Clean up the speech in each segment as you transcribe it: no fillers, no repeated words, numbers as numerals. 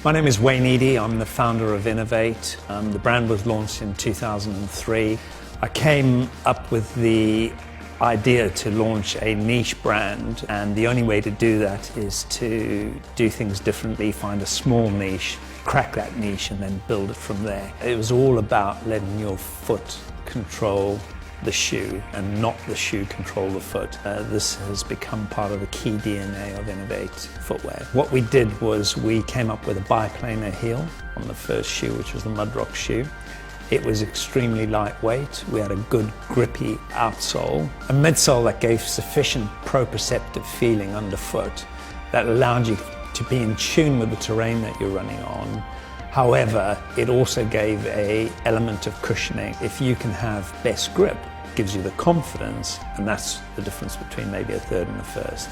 My name is Wayne Eady. I'm the founder of Innovate. The brand was launched in 2003. I came up with the idea to launch a niche brand, and the only way to do that is to do things differently, find a small niche, crack that niche, and then build it from there. It was all about letting your foot control the shoe and not the shoe control the foot. This has become part of the key DNA of Innovate footwear. What we did was we came up with a biplanar heel on the first shoe, which was the Mudrock shoe. It was extremely lightweight. We had a good grippy outsole, a midsole that gave sufficient proprioceptive feeling underfoot that allowed you to be in tune with the terrain that you're running on. However, it also gave an element of cushioning. If you can have best grip, it gives you the confidence, and that's the difference between maybe a third and a first.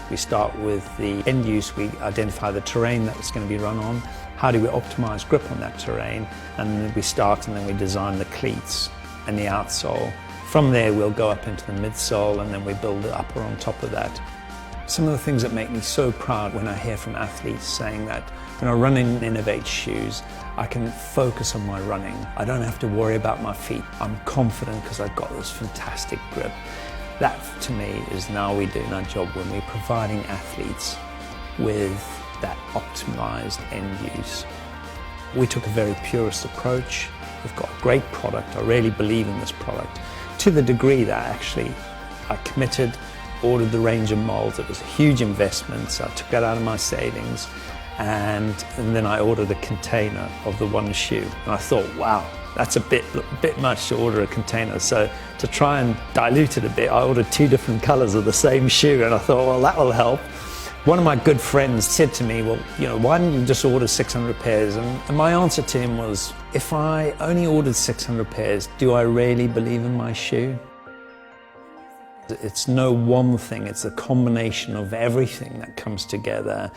We start with the end use. We identify the terrain that it's going to be run on. How do we optimize grip on that terrain? And then we start and then we design the cleats and the outsole. From there, we'll go up into the midsole and then we build the upper on top of that. Some of the things that make me so proud when I hear from athletes saying that when I run in Innovate shoes, I can focus on my running. I don't have to worry about my feet. I'm confident because I've got this fantastic grip. That, to me, is now we're doing our job when we're providing athletes with that optimized end use. We took a very purist approach. We've got a great product. I really believe in this product to the degree that actually I committed, ordered the range of molds. It was a huge investment, so I took that out of my savings, and then I ordered a container of the one shoe. And I thought, wow, that's a bit much to order a container. So to try and dilute it a bit, I ordered 2 different colors of the same shoe, and I thought, well, that will help. One of my good friends said to me, well, why don't you just order 600 pairs? And my answer to him was, if I only ordered 600 pairs, do I really believe in my shoe? It's no one thing, it's a combination of everything that comes together.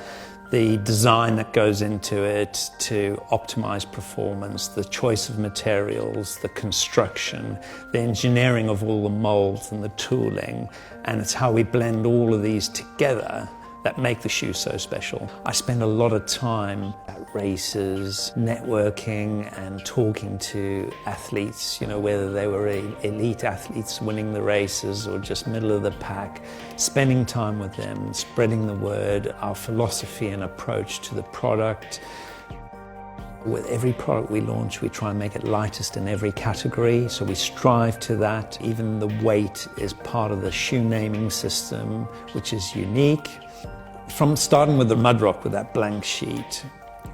The design that goes into it to optimize performance, the choice of materials, the construction, the engineering of all the molds and the tooling, and it's how we blend all of these together that make the shoe so special. I spend a lot of time at races, networking and talking to athletes, whether they were elite athletes winning the races or just middle of the pack, spending time with them, spreading the word, our philosophy and approach to the product. With every product we launch, we try and make it lightest in every category, so we strive to that. Even the weight is part of the shoe naming system, which is unique. From starting with the Mudrock, with that blank sheet,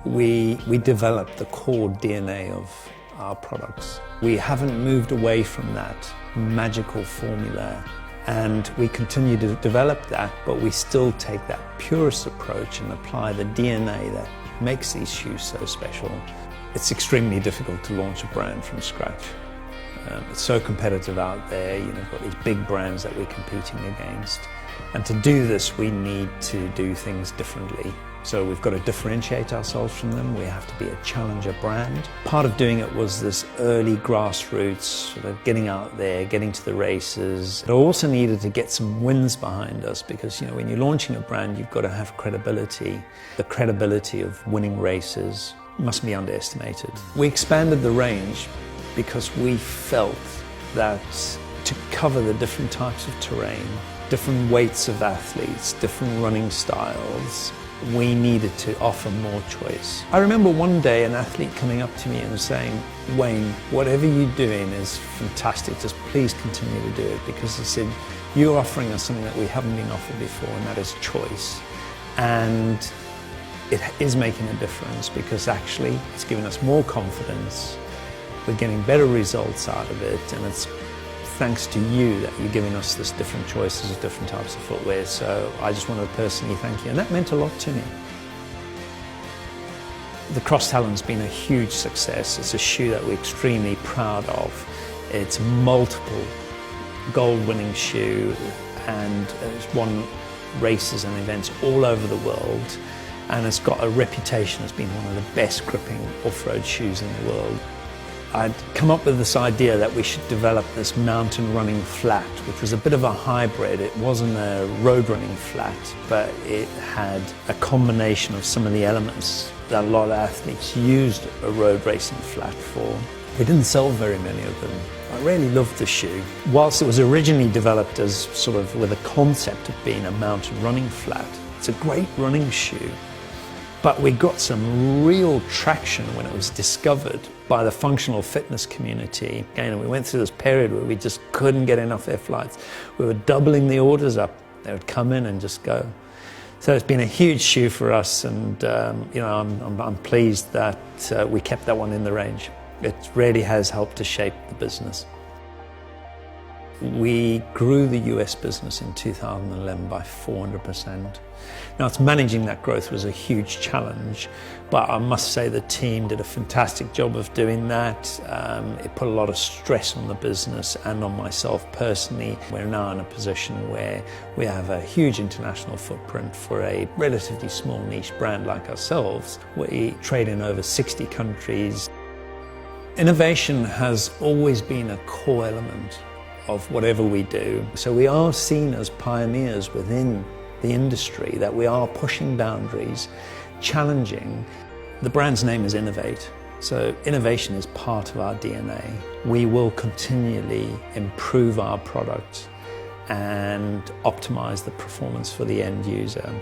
we developed the core DNA of our products. We haven't moved away from that magical formula, and we continue to develop that, but we still take that purist approach and apply the DNA that makes these shoes so special. It's extremely difficult to launch a brand from scratch. It's so competitive out there. You've got these big brands that we're competing against. And to do this, we need to do things differently. So we've got to differentiate ourselves from them. We have to be a challenger brand. Part of doing it was this early grassroots, sort of getting out there, getting to the races. But I also needed to get some wins behind us because, when you're launching a brand, you've got to have credibility. The credibility of winning races mustn't be underestimated. We expanded the range because we felt that to cover the different types of terrain, different weights of athletes, different running styles, we needed to offer more choice. I remember one day an athlete coming up to me and saying, Wayne, whatever you're doing is fantastic, just please continue to do it, because he said, you're offering us something that we haven't been offered before, and that is choice. And it is making a difference because actually it's giving us more confidence, we're getting better results out of it, and it's thanks to you that you're giving us this different choices of different types of footwear. So I just want to personally thank you, and that meant a lot to me. The Cross Talon's been a huge success. It's a shoe that we're extremely proud of. It's multiple gold-winning shoe, and it's won races and events all over the world, and it's got a reputation as being one of the best gripping off-road shoes in the world. I'd come up with this idea that we should develop this mountain running flat, which was a bit of a hybrid. It wasn't a road running flat, but it had a combination of some of the elements that a lot of athletes used a road racing flat for. We didn't sell very many of them. I really loved the shoe. Whilst it was originally developed as sort of with a concept of being a mountain running flat, it's a great running shoe. But we got some real traction when it was discovered by the functional fitness community. Again, we went through this period where we just couldn't get enough air flights. We were doubling the orders up. They would come in and just go. So it's been a huge shoe for us, and I'm pleased that we kept that one in the range. It really has helped to shape the business. We grew the US business in 2011 by 400%. Now, managing that growth was a huge challenge, but I must say the team did a fantastic job of doing that. It put a lot of stress on the business and on myself personally. We're now in a position where we have a huge international footprint for a relatively small niche brand like ourselves. We trade in over 60 countries. Innovation has always been a core element of whatever we do. So we are seen as pioneers within the industry, that we are pushing boundaries, challenging. The brand's name is Innovate, so innovation is part of our DNA. We will continually improve our product and optimize the performance for the end user.